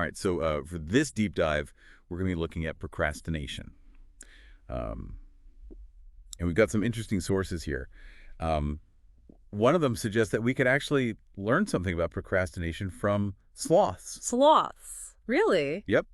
All right, so for this deep dive, we're going to be looking at procrastination. Um, and we've got some interesting sources here. Um, One of them suggests that we could actually learn something about procrastination from sloths. Sloths. Really? Yep.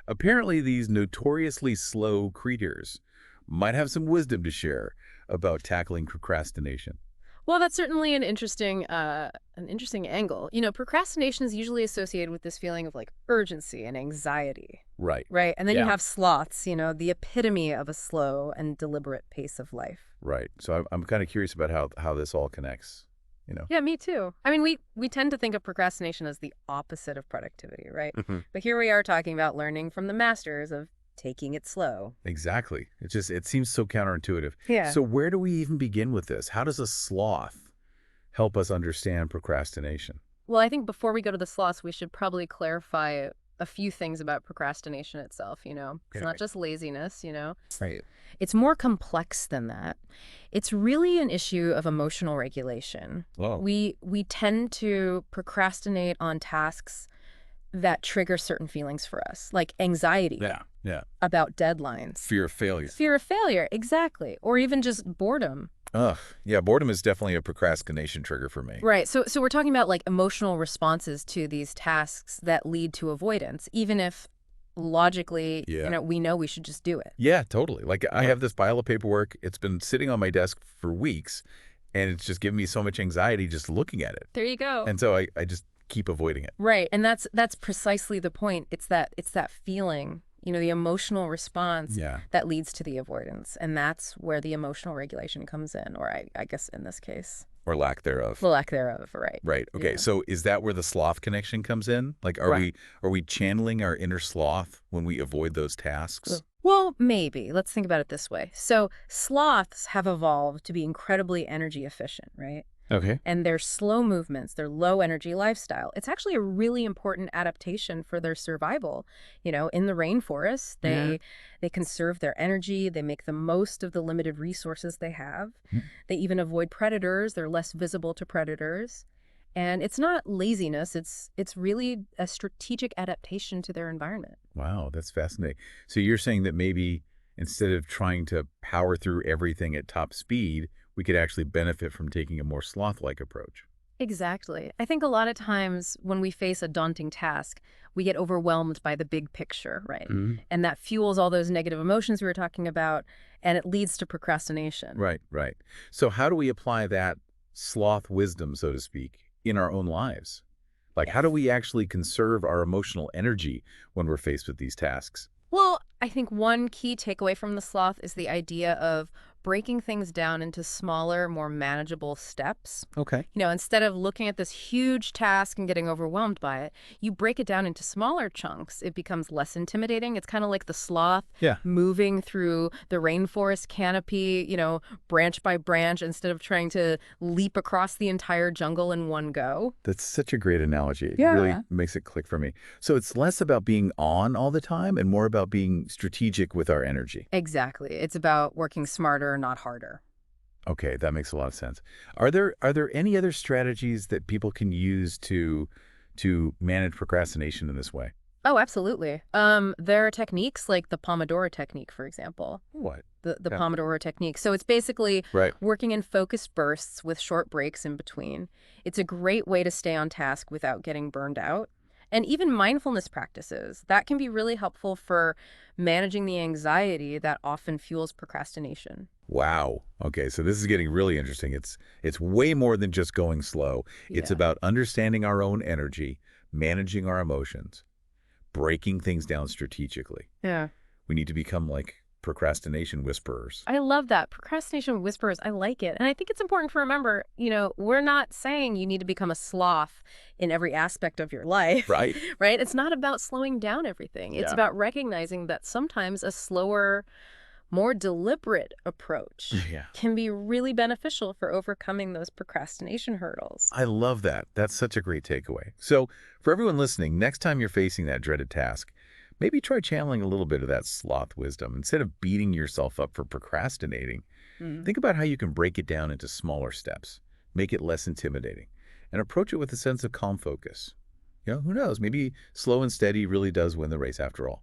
Apparently, these notoriously slow creatures might have some wisdom to share about tackling procrastination. Well, that's certainly an interesting angle. Procrastination is usually associated with this feeling of like urgency and anxiety, Right. right? And then you Yeah. have sloths, the epitome of a slow and deliberate pace of life. Right. So I'm kind of curious about how this all connects. Yeah, me too. I mean, we tend to think of procrastination as the opposite of productivity, right? Mhm. But here we are talking about learning from the masters of taking it slow. Exactly. It seems so counterintuitive. Yeah. So where do we even begin with this? How does a sloth help us understand procrastination? Well, I think before we go to the sloths, we should probably clarify a few things about procrastination itself. It's not Okay. just laziness. Right. It's more complex than that. It's really an issue of emotional regulation. Oh, We tend to procrastinate on tasks that trigger certain feelings for us, like anxiety yeah. Yeah. about deadlines, Fear of failure. fear of failure, exactly, or even just boredom. Ugh. Yeah, boredom is definitely a procrastination trigger for me. Right. So we're talking about like emotional responses to these tasks that lead to avoidance, even if logically, Yeah. we know we should just do it. Yeah, totally. Like I have this pile of paperwork. It's been sitting on my desk for weeks, and it's just giving me so much anxiety just looking at it. There you go. And so I just keep avoiding it. Right. And that's precisely the point. It's that feeling, the emotional response Yeah. that leads to the avoidance. And that's where the emotional regulation comes in, or I guess in this case, Or lack thereof. the lack thereof, right? Right. Okay. Yeah. So is that where the sloth connection comes in? Like, are Right. we channeling our inner sloth when we avoid those tasks? Well, maybe. Let's think about it this way. So sloths have evolved to be incredibly energy efficient, right? Okay. And their slow movements, their low energy lifestyle, it's actually a really important adaptation for their survival. In the rainforest, they conserve their energy, they make the most of the limited resources they have. Hmm. They even avoid predators, they're less visible to predators. And it's not laziness, it's really a strategic adaptation to their environment. Wow, that's fascinating. So you're saying that maybe instead of trying to power through everything at top speed, we could actually benefit from taking a more sloth-like approach. Exactly. I think a lot of times when we face a daunting task, we get overwhelmed by the big picture, right? Mhm. And that fuels all those negative emotions we were talking about, and it leads to procrastination. Right, right. So how do we apply that sloth wisdom, so to speak, in our own lives? Like, how do we actually conserve our emotional energy when we're faced with these tasks? Well, I think one key takeaway from the sloth is the idea of breaking things down into smaller, more manageable steps. Okay. Instead of looking at this huge task and getting overwhelmed by it, you break it down into smaller chunks. It becomes less intimidating. It's kind of like the sloth Yeah. moving through the rainforest canopy, branch by branch, instead of trying to leap across the entire jungle in one go. That's such a great analogy. It Yeah. really makes it click for me. So it's less about being on all the time and more about being strategic with our energy. Exactly. It's about working smarter, not harder. Okay, that makes a lot of sense. Are there any other strategies that people can use to manage procrastination in this way? Oh, absolutely. There are techniques like the Pomodoro technique, for example. What? The Yeah. Pomodoro technique. So it's basically Right. working in focused bursts with short breaks in between. It's a great way to stay on task without getting burned out. And even mindfulness practices, that can be really helpful for managing the anxiety that often fuels procrastination. Wow. Okay, so this is getting really interesting. It's way more than just going slow. It's Yeah. about understanding our own energy, managing our emotions, breaking things down strategically. Yeah. We need to become like procrastination whisperers. I love that. Procrastination whispers. I like it. And I think it's important to remember, we're not saying you need to become a sloth in every aspect of your life. Right. Right? It's not about slowing down everything. It's Yeah. about recognizing that sometimes a slower, more deliberate approach Yeah. can be really beneficial for overcoming those procrastination hurdles. I love that. That's such a great takeaway. So for everyone listening, next time you're facing that dreaded task, maybe try channeling a little bit of that sloth wisdom. Instead of beating yourself up for procrastinating, think about how you can break it down into smaller steps, make it less intimidating, and approach it with a sense of calm focus. Who knows? Maybe slow and steady really does win the race after all.